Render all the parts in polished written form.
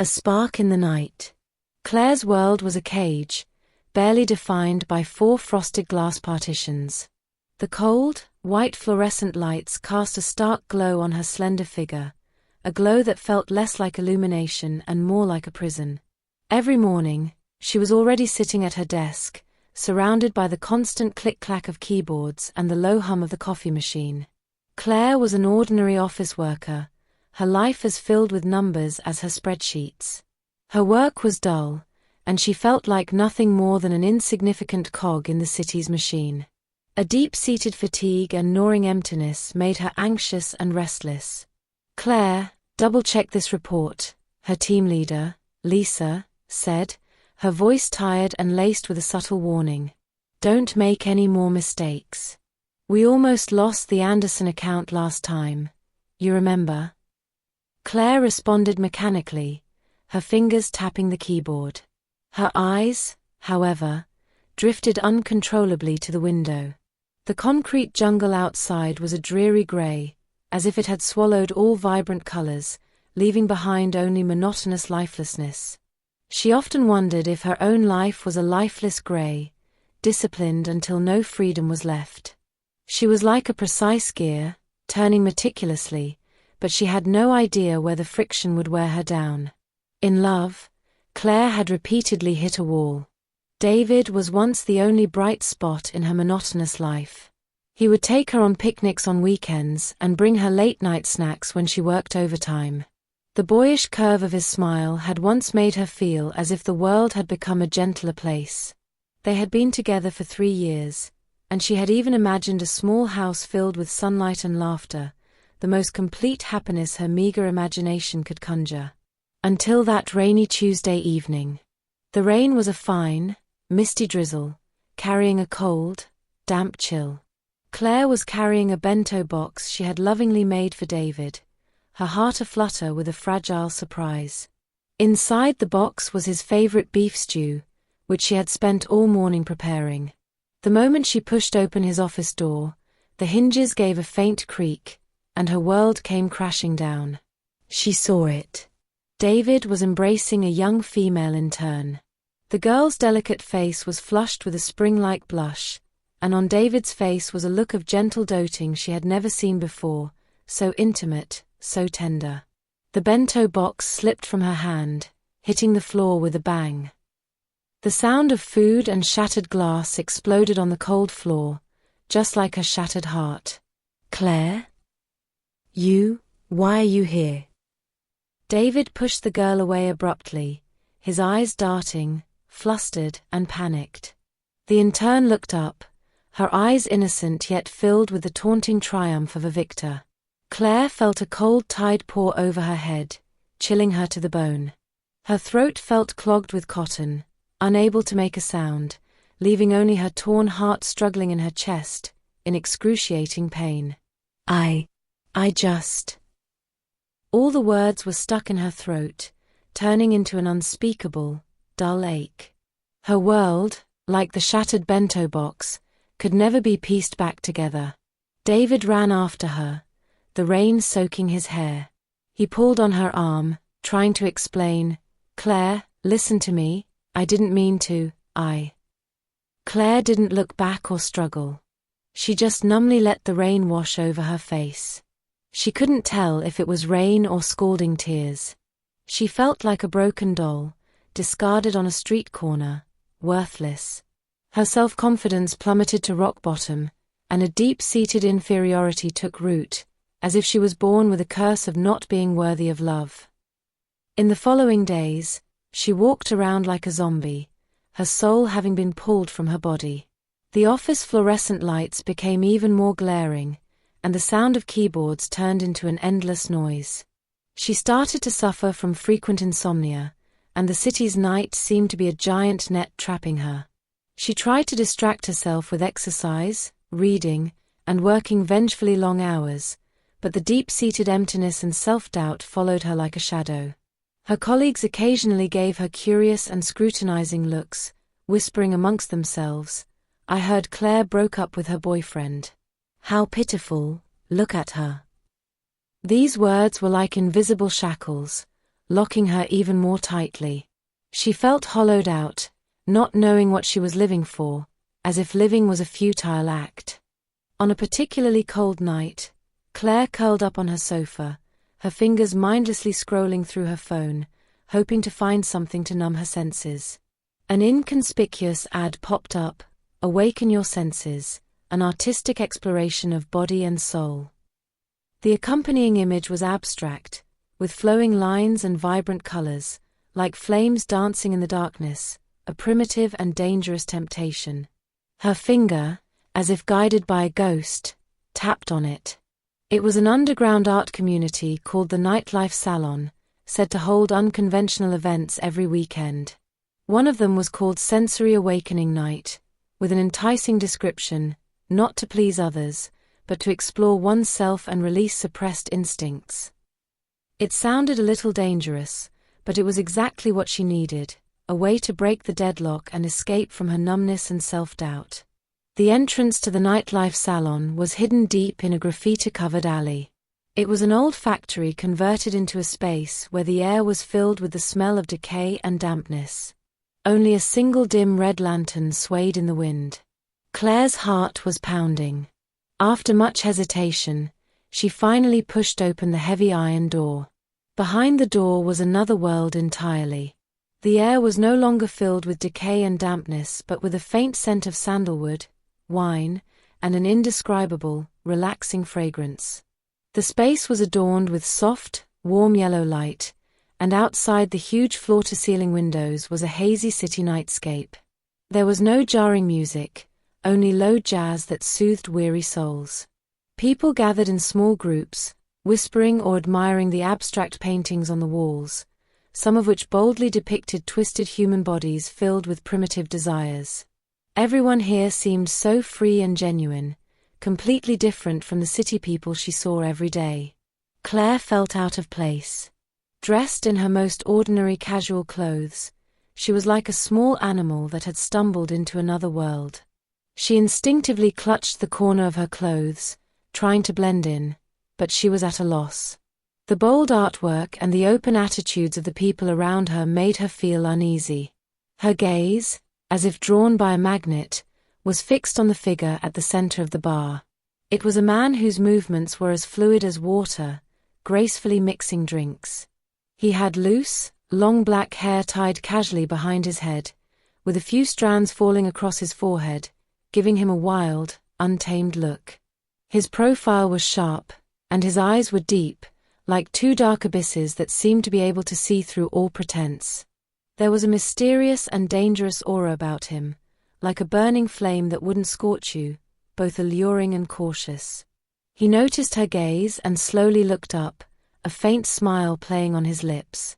A spark in the night. Claire's world was a cage, barely defined by 4 frosted glass partitions. The cold, white fluorescent lights cast a stark glow on her slender figure, a glow that felt less like illumination and more like a prison. Every morning, she was already sitting at her desk, surrounded by the constant click-clack of keyboards and the low hum of the coffee machine. Claire was an ordinary office worker, her life as filled with numbers as her spreadsheets. Her work was dull, and she felt like nothing more than an insignificant cog in the city's machine. A deep-seated fatigue and gnawing emptiness made her anxious and restless. "Claire, double-check this report," her team leader, Lisa, said, her voice tired and laced with a subtle warning. "Don't make any more mistakes. We almost lost the Anderson account last time, you remember?" Claire responded mechanically, her fingers tapping the keyboard. Her eyes, however, drifted uncontrollably to the window. The concrete jungle outside was a dreary gray, as if it had swallowed all vibrant colors, leaving behind only monotonous lifelessness. She often wondered if her own life was a lifeless gray, disciplined until no freedom was left. She was like a precise gear, turning meticulously, but she had no idea where the friction would wear her down. In love, Claire had repeatedly hit a wall. David was once the only bright spot in her monotonous life. He would take her on picnics on weekends and bring her late-night snacks when she worked overtime. The boyish curve of his smile had once made her feel as if the world had become a gentler place. They had been together for 3 years, and she had even imagined a small house filled with sunlight and laughter, the most complete happiness her meager imagination could conjure. Until that rainy Tuesday evening. The rain was a fine, misty drizzle, carrying a cold, damp chill. Claire was carrying a bento box she had lovingly made for David, her heart aflutter with a fragile surprise. Inside the box was his favorite beef stew, which she had spent all morning preparing. The moment she pushed open his office door, the hinges gave a faint creak, and her world came crashing down. She saw it. David was embracing a young female intern. The girl's delicate face was flushed with a spring-like blush, and on David's face was a look of gentle doting she had never seen before, so intimate, so tender. The bento box slipped from her hand, hitting the floor with a bang. The sound of food and shattered glass exploded on the cold floor, just like her shattered heart. "Claire? Why are you here?" David pushed the girl away abruptly, his eyes darting, flustered and panicked. The intern looked up, her eyes innocent yet filled with the taunting triumph of a victor. Claire felt a cold tide pour over her head, chilling her to the bone. Her throat felt clogged with cotton, unable to make a sound, leaving only her torn heart struggling in her chest, in excruciating pain. I just... All the words were stuck in her throat, turning into an unspeakable, dull ache. Her world, like the shattered bento box, could never be pieced back together. David ran after her, the rain soaking his hair. He pulled on her arm, trying to explain, "Claire, listen to me, I didn't mean to, Claire didn't look back or struggle. She just numbly let the rain wash over her face. She couldn't tell if it was rain or scalding tears. She felt like a broken doll, discarded on a street corner, worthless. Her self-confidence plummeted to rock bottom, and a deep-seated inferiority took root, as if she was born with a curse of not being worthy of love. In the following days, she walked around like a zombie, her soul having been pulled from her body. The office fluorescent lights became even more glaring, and the sound of keyboards turned into an endless noise. She started to suffer from frequent insomnia, and the city's night seemed to be a giant net trapping her. She tried to distract herself with exercise, reading, and working vengefully long hours, but the deep-seated emptiness and self-doubt followed her like a shadow. Her colleagues occasionally gave her curious and scrutinizing looks, whispering amongst themselves, "I heard Claire broke up with her boyfriend. How pitiful, look at her." These words were like invisible shackles, locking her even more tightly. She felt hollowed out, not knowing what she was living for, as if living was a futile act. On a particularly cold night, Claire curled up on her sofa, her fingers mindlessly scrolling through her phone, hoping to find something to numb her senses. An inconspicuous ad popped up, "Awaken Your Senses, an artistic exploration of body and soul." The accompanying image was abstract, with flowing lines and vibrant colors, like flames dancing in the darkness, a primitive and dangerous temptation. Her finger, as if guided by a ghost, tapped on it. It was an underground art community called the nightlife Salon, said to hold unconventional events every weekend. One of them was called Sensory Awakening Night, with an enticing description, not to please others, but to explore oneself and release suppressed instincts. It sounded a little dangerous, but it was exactly what she needed, a way to break the deadlock and escape from her numbness and self-doubt. The entrance to the nightlife Salon was hidden deep in a graffiti-covered alley. It was an old factory converted into a space where the air was filled with the smell of decay and dampness. Only a single dim red lantern swayed in the wind. Claire's heart was pounding. After much hesitation, she finally pushed open the heavy iron door. Behind the door was another world entirely. The air was no longer filled with decay and dampness, but with a faint scent of sandalwood, wine, and an indescribable, relaxing fragrance. The space was adorned with soft, warm yellow light, and outside the huge floor-to-ceiling windows was a hazy city nightscape. There was no jarring music, only low jazz that soothed weary souls. People gathered in small groups, whispering or admiring the abstract paintings on the walls, some of which boldly depicted twisted human bodies filled with primitive desires. Everyone here seemed so free and genuine, completely different from the city people she saw every day. Claire felt out of place. Dressed in her most ordinary casual clothes, she was like a small animal that had stumbled into another world. She instinctively clutched the corner of her clothes, trying to blend in, but she was at a loss. The bold artwork and the open attitudes of the people around her made her feel uneasy. Her gaze, as if drawn by a magnet, was fixed on the figure at the center of the bar. It was a man whose movements were as fluid as water, gracefully mixing drinks. He had loose, long black hair tied casually behind his head, with a few strands falling across his forehead, giving him a wild, untamed look. His profile was sharp, and his eyes were deep, like two dark abysses that seemed to be able to see through all pretense. There was a mysterious and dangerous aura about him, like a burning flame that wouldn't scorch you, both alluring and cautious. He noticed her gaze and slowly looked up, a faint smile playing on his lips.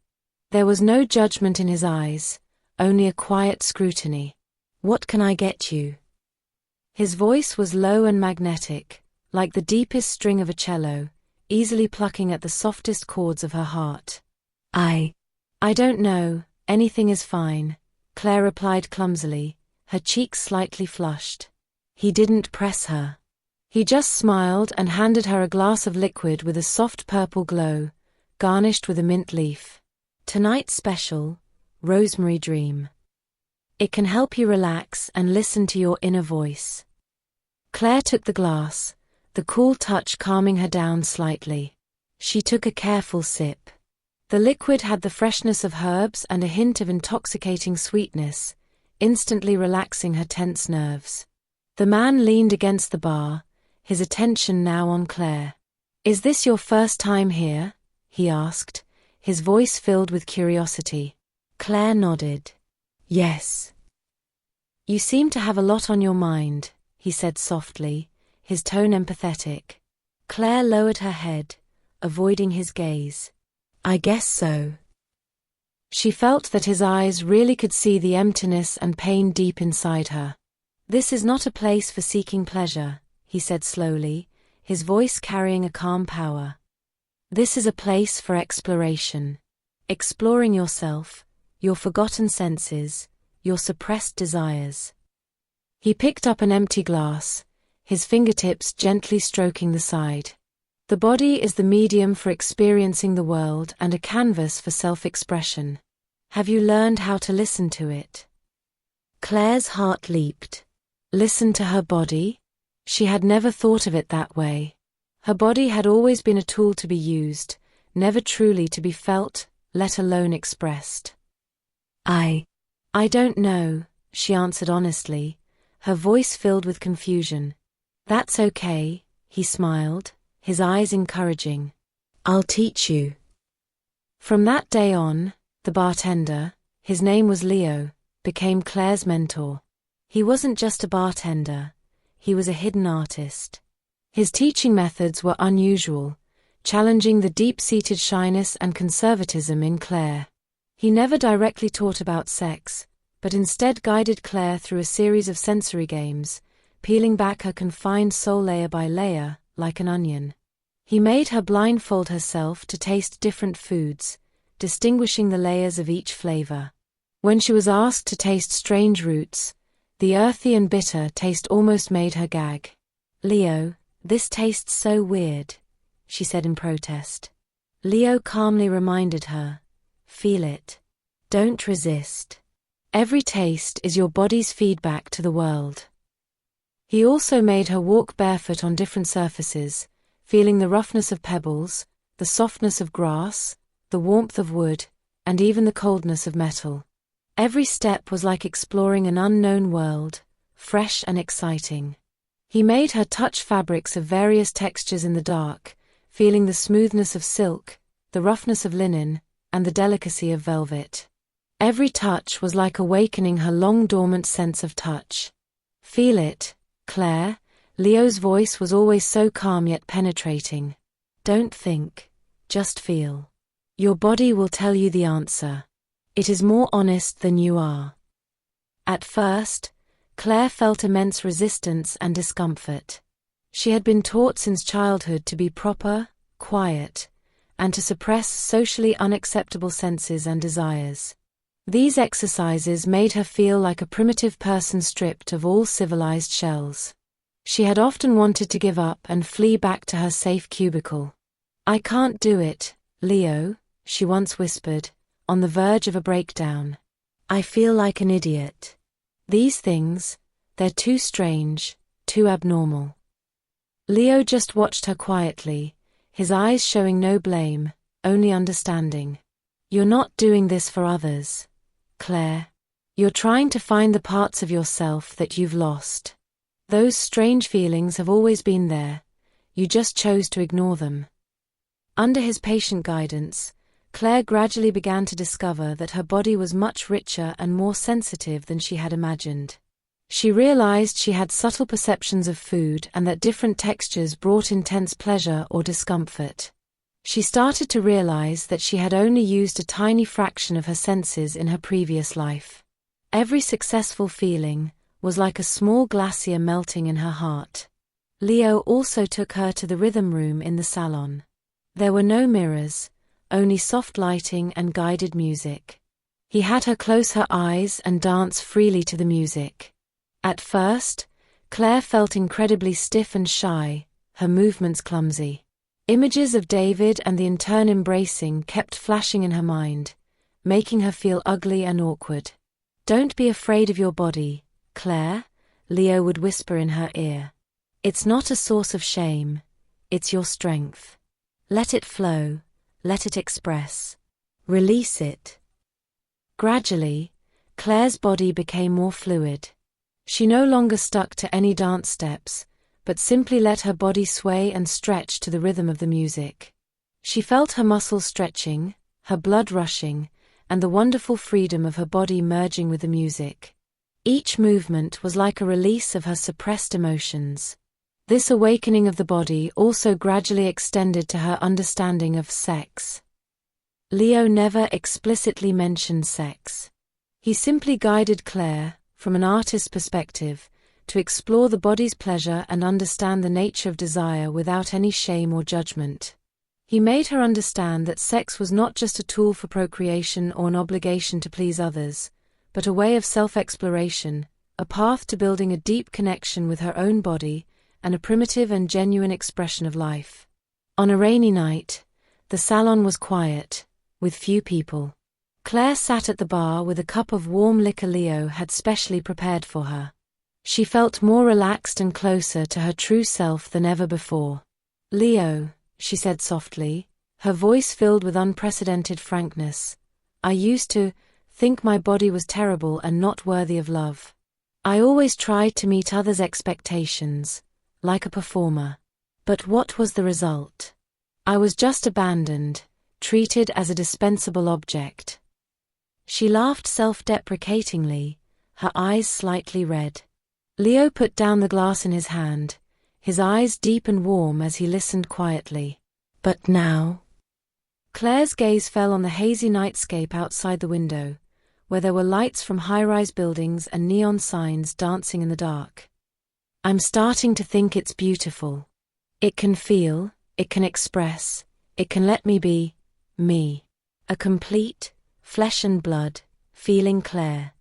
There was no judgment in his eyes, only a quiet scrutiny. "What can I get you?" His voice was low and magnetic, like the deepest string of a cello, easily plucking at the softest chords of her heart. I don't know, anything is fine," Claire replied clumsily, her cheeks slightly flushed. He didn't press her. He just smiled and handed her a glass of liquid with a soft purple glow, garnished with a mint leaf. "Tonight's special, Rosemary Dream. It can help you relax and listen to your inner voice." Claire took the glass, the cool touch calming her down slightly. She took a careful sip. The liquid had the freshness of herbs and a hint of intoxicating sweetness, instantly relaxing her tense nerves. The man leaned against the bar, his attention now on Claire. "Is this your first time here?" he asked, his voice filled with curiosity. Claire nodded. "Yes." "You seem to have a lot on your mind," he said softly, his tone empathetic. Claire lowered her head, avoiding his gaze. "I guess so." She felt that his eyes really could see the emptiness and pain deep inside her. "This is not a place for seeking pleasure," he said slowly, his voice carrying a calm power. "This is a place for exploration. Exploring yourself, your forgotten senses, your suppressed desires." He picked up an empty glass, his fingertips gently stroking the side. The body is the medium for experiencing the world and a canvas for self-expression. Have you learned how to listen to it? Claire's heart leaped. Listen to her body? She had never thought of it that way. Her body had always been a tool to be used, never truly to be felt, let alone expressed. I don't know, she answered honestly, her voice filled with confusion. That's okay, he smiled, his eyes encouraging. I'll teach you. From that day on, the bartender, his name was Leo, became Claire's mentor. He wasn't just a bartender, he was a hidden artist. His teaching methods were unusual, challenging the deep-seated shyness and conservatism in Claire. He never directly taught about sex, but instead guided Claire through a series of sensory games, peeling back her confined soul layer by layer, like an onion. He made her blindfold herself to taste different foods, distinguishing the layers of each flavor. When she was asked to taste strange roots, the earthy and bitter taste almost made her gag. Leo, this tastes so weird, she said in protest. Leo calmly reminded her, feel it. Don't resist. Every taste is your body's feedback to the world. He also made her walk barefoot on different surfaces, feeling the roughness of pebbles, the softness of grass, the warmth of wood, and even the coldness of metal. Every step was like exploring an unknown world, fresh and exciting. He made her touch fabrics of various textures in the dark, feeling the smoothness of silk, the roughness of linen, and the delicacy of velvet. Every touch was like awakening her long-dormant sense of touch. Feel it, Claire. Leo's voice was always so calm yet penetrating. Don't think, just feel. Your body will tell you the answer. It is more honest than you are. At first, Claire felt immense resistance and discomfort. She had been taught since childhood to be proper, quiet, and to suppress socially unacceptable senses and desires. These exercises made her feel like a primitive person stripped of all civilized shells. She had often wanted to give up and flee back to her safe cubicle. I can't do it, Leo, she once whispered, on the verge of a breakdown. I feel like an idiot. These things, they're too strange, too abnormal. Leo just watched her quietly, his eyes showing no blame, only understanding. You're not doing this for others, Claire. You're trying to find the parts of yourself that you've lost. Those strange feelings have always been there, you just chose to ignore them. Under his patient guidance, Claire gradually began to discover that her body was much richer and more sensitive than she had imagined. She realized she had subtle perceptions of food and that different textures brought intense pleasure or discomfort. She started to realize that she had only used a tiny fraction of her senses in her previous life. Every successful feeling was like a small glacier melting in her heart. Leo also took her to the rhythm room in the salon. There were no mirrors, only soft lighting and guided music. He had her close her eyes and dance freely to the music. At first, Claire felt incredibly stiff and shy, her movements clumsy. Images of David and the intern embracing kept flashing in her mind, making her feel ugly and awkward. Don't be afraid of your body, Claire, Leo would whisper in her ear. It's not a source of shame, it's your strength. Let it flow, let it express. Release it. Gradually, Claire's body became more fluid. She no longer stuck to any dance steps, but simply let her body sway and stretch to the rhythm of the music. She felt her muscles stretching, her blood rushing, and the wonderful freedom of her body merging with the music. Each movement was like a release of her suppressed emotions. This awakening of the body also gradually extended to her understanding of sex. Leo never explicitly mentioned sex. He simply guided Claire, from an artist's perspective, to explore the body's pleasure and understand the nature of desire without any shame or judgment. He made her understand that sex was not just a tool for procreation or an obligation to please others, but a way of self-exploration, a path to building a deep connection with her own body, and a primitive and genuine expression of life. On a rainy night, the salon was quiet, with few people. Claire sat at the bar with a cup of warm liquor Leo had specially prepared for her. She felt more relaxed and closer to her true self than ever before. "Leo," she said softly, her voice filled with unprecedented frankness, "I used to think my body was terrible and not worthy of love. I always tried to meet others' expectations, like a performer. But what was the result? I was just abandoned, treated as a dispensable object." She laughed self-deprecatingly, her eyes slightly red. Leo put down the glass in his hand, his eyes deep and warm as he listened quietly. "But now?" Claire's gaze fell on the hazy nightscape outside the window, where there were lights from high-rise buildings and neon signs dancing in the dark. "I'm starting to think it's beautiful. It can feel, it can express, it can let me be me. A complete, flesh and blood, feeling Claire."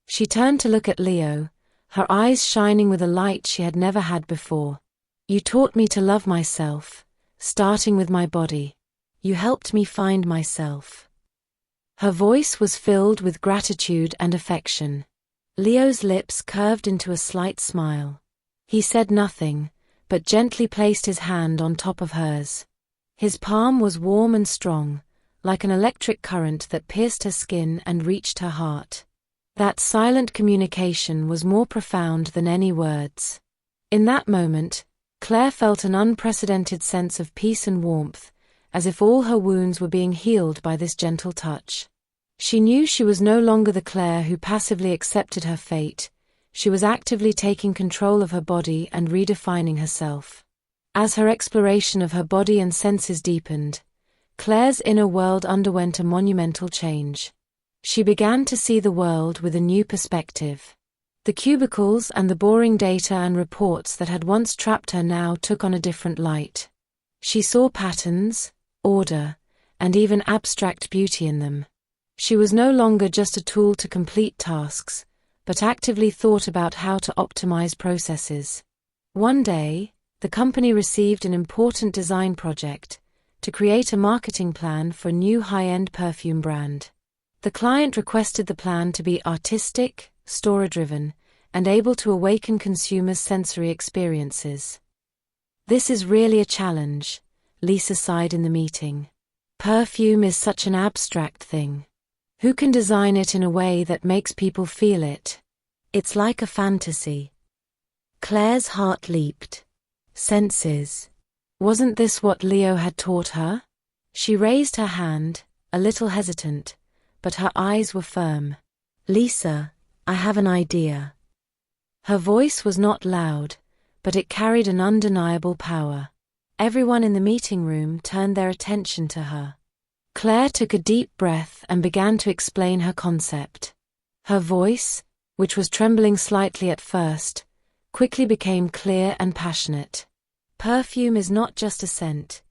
She turned to look at Leo, her eyes shining with a light she had never had before. "You taught me to love myself, starting with my body. You helped me find myself." Her voice was filled with gratitude and affection. Leo's lips curved into a slight smile. He said nothing, but gently placed his hand on top of hers. His palm was warm and strong, like an electric current that pierced her skin and reached her heart. That silent communication was more profound than any words. In that moment, Claire felt an unprecedented sense of peace and warmth, as if all her wounds were being healed by this gentle touch. She knew she was no longer the Claire who passively accepted her fate. She was actively taking control of her body and redefining herself. As her exploration of her body and senses deepened, Claire's inner world underwent a monumental change. She began to see the world with a new perspective. The cubicles and the boring data and reports that had once trapped her now took on a different light. She saw patterns, order, and even abstract beauty in them. She was no longer just a tool to complete tasks, but actively thought about how to optimize processes. One day, the company received an important design project to create a marketing plan for a new high-end perfume brand. The client requested the plan to be artistic, story-driven, and able to awaken consumers' sensory experiences. "This is really a challenge," Lisa sighed in the meeting. "Perfume is such an abstract thing. Who can design it in a way that makes people feel it? It's like a fantasy." Claire's heart leaped. Senses. Wasn't this what Leo had taught her? She raised her hand, a little hesitant, but her eyes were firm. "Lisa, I have an idea." Her voice was not loud, but it carried an undeniable power. Everyone in the meeting room turned their attention to her. Claire took a deep breath and began to explain her concept. Her voice, which was trembling slightly at first, quickly became clear and passionate. "Perfume is not just a scent,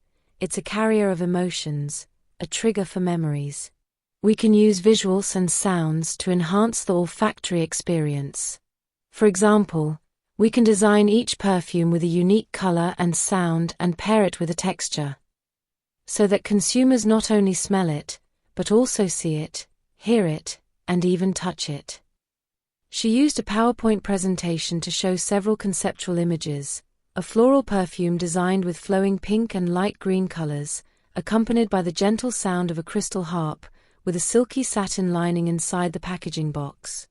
it's a carrier of emotions, a trigger for memories. We can use visuals and sounds to enhance the olfactory experience. For example, we can design each perfume with a unique color and sound and pair it with a texture, so that consumers not only smell it, but also see it, hear it, and even touch it." She used a PowerPoint presentation to show several conceptual images: a floral perfume designed with flowing pink and light green colors, accompanied by the gentle sound of a crystal harp, with a silky satin lining inside the packaging box.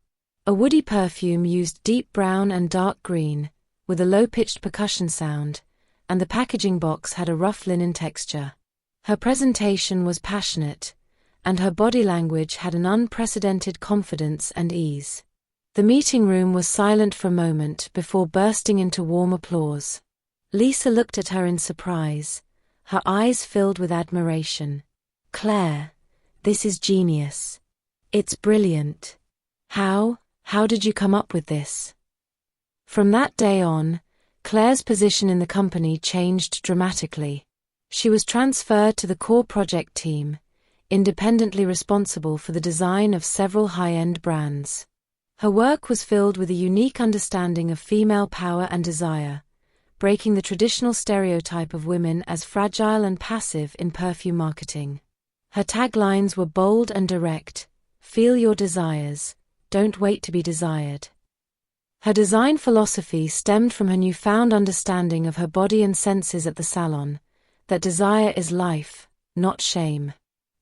A woody perfume used deep brown and dark green, with a low-pitched percussion sound, and the packaging box had a rough linen texture. Her presentation was passionate, and her body language had an unprecedented confidence and ease. The meeting room was silent for a moment before bursting into warm applause. Lisa looked at her in surprise, her eyes filled with admiration. "Claire, this is genius. It's brilliant. How did you come up with this?" From that day on, Claire's position in the company changed dramatically. She was transferred to the core project team, independently responsible for the design of several high-end brands. Her work was filled with a unique understanding of female power and desire, breaking the traditional stereotype of women as fragile and passive in perfume marketing. Her taglines were bold and direct: "Feel your desires, don't wait to be desired." Her design philosophy stemmed from her newfound understanding of her body and senses at the Salon, that desire is life, not shame.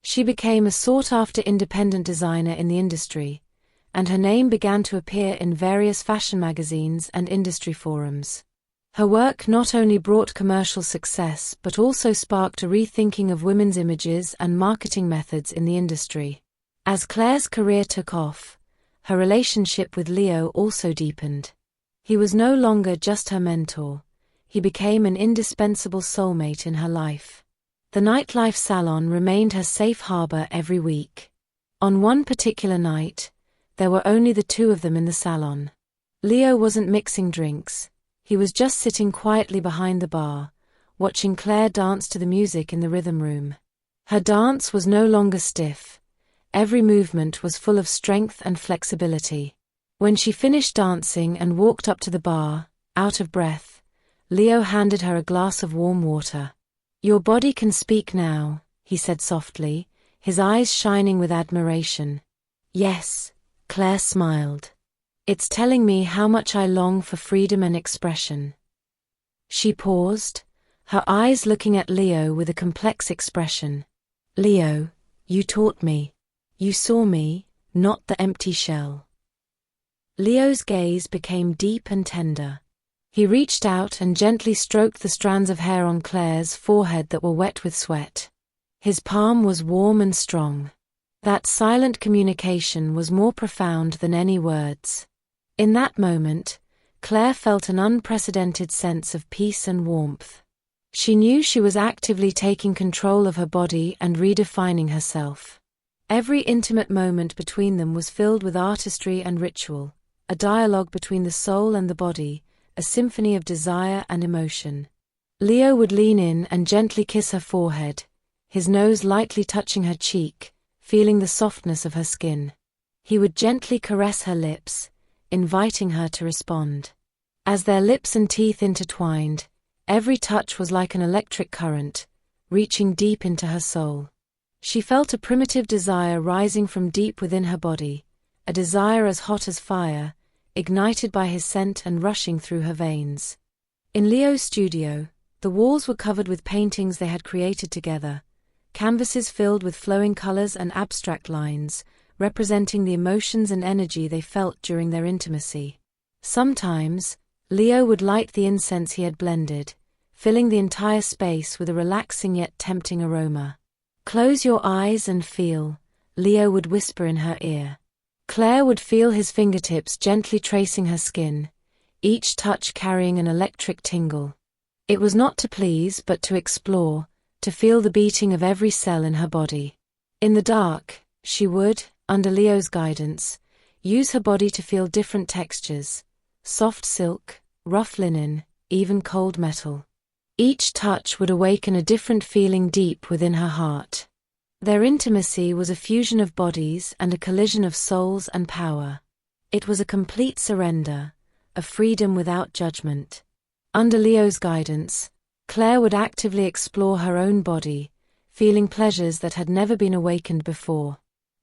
She became a sought-after independent designer in the industry, and her name began to appear in various fashion magazines and industry forums. Her work not only brought commercial success but also sparked a rethinking of women's images and marketing methods in the industry. As Claire's career took off, her relationship with Leo also deepened. He was no longer just her mentor, he became an indispensable soulmate in her life. The nightlife salon remained her safe harbor every week. On one particular night, there were only the two of them in the salon. Leo wasn't mixing drinks, he was just sitting quietly behind the bar, watching Claire dance to the music in the rhythm room. Her dance was no longer stiff. Every movement was full of strength and flexibility. When she finished dancing and walked up to the bar, out of breath, Leo handed her a glass of warm water. "Your body can speak now," he said softly, his eyes shining with admiration. "Yes," Claire smiled. "It's telling me how much I long for freedom and expression." She paused, her eyes looking at Leo with a complex expression. "Leo, you taught me. You saw me, not the empty shell." Leo's gaze became deep and tender. He reached out and gently stroked the strands of hair on Claire's forehead that were wet with sweat. His palm was warm and strong. That silent communication was more profound than any words. In that moment, Claire felt an unprecedented sense of peace and warmth. She knew she was actively taking control of her body and redefining herself. Every intimate moment between them was filled with artistry and ritual, a dialogue between the soul and the body, a symphony of desire and emotion. Leo would lean in and gently kiss her forehead, his nose lightly touching her cheek, feeling the softness of her skin. He would gently caress her lips, inviting her to respond. As their lips and teeth intertwined, every touch was like an electric current, reaching deep into her soul. She felt a primitive desire rising from deep within her body, a desire as hot as fire, ignited by his scent and rushing through her veins. In Leo's studio, the walls were covered with paintings they had created together, canvases filled with flowing colors and abstract lines, representing the emotions and energy they felt during their intimacy. Sometimes, Leo would light the incense he had blended, filling the entire space with a relaxing yet tempting aroma. "Close your eyes and feel," Leo would whisper in her ear. Claire would feel his fingertips gently tracing her skin, each touch carrying an electric tingle. It was not to please but to explore, to feel the beating of every cell in her body. In the dark, she would, under Leo's guidance, use her body to feel different textures: soft silk, rough linen, even cold metal. Each touch would awaken a different feeling deep within her heart. Their intimacy was a fusion of bodies and a collision of souls and power. It was a complete surrender, a freedom without judgment. Under Leo's guidance, Claire would actively explore her own body, feeling pleasures that had never been awakened before.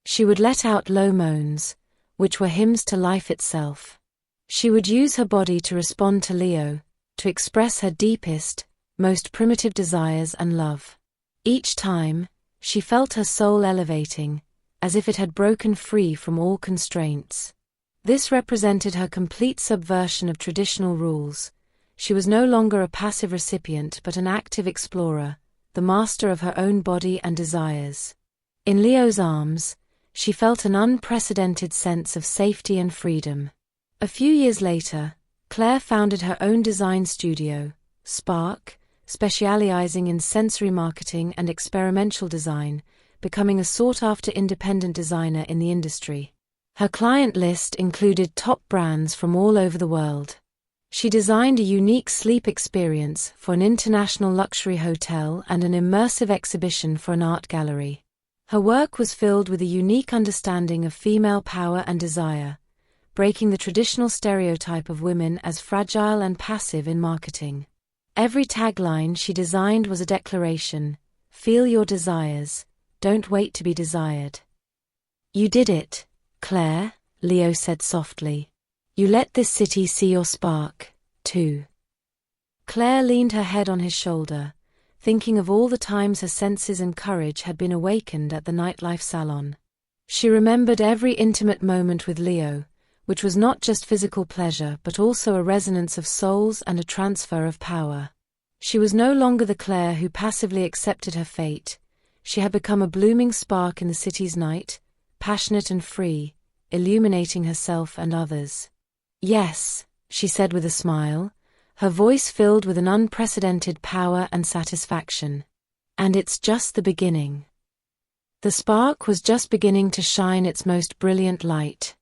She would let out low moans, which were hymns to life itself. She would use her body to respond to Leo, to express her deepest, most primitive desires and love. Each time, she felt her soul elevating, as if it had broken free from all constraints. This represented her complete subversion of traditional rules. She was no longer a passive recipient but an active explorer, the master of her own body and desires. In Leo's arms, she felt an unprecedented sense of safety and freedom. A few years later, Claire founded her own design studio, Spark, specializing in sensory marketing and experimental design, becoming a sought-after independent designer in the industry. Her client list included top brands from all over the world. She designed a unique sleep experience for an international luxury hotel and an immersive exhibition for an art gallery. Her work was filled with a unique understanding of female power and desire, breaking the traditional stereotype of women as fragile and passive in marketing. Every tagline she designed was a declaration: feel your desires, don't wait to be desired. You did it, Claire, Leo said softly. You let this city see your spark, too. Claire leaned her head on his shoulder, thinking of all the times her senses and courage had been awakened at the nightlife salon. She remembered every intimate moment with Leo, which was not just physical pleasure but also a resonance of souls and a transfer of power. She was no longer the Claire who passively accepted her fate. She had become a blooming spark in the city's night, passionate and free, illuminating herself and others. Yes, she said with a smile, her voice filled with an unprecedented power and satisfaction. And it's just the beginning. The spark was just beginning to shine its most brilliant light.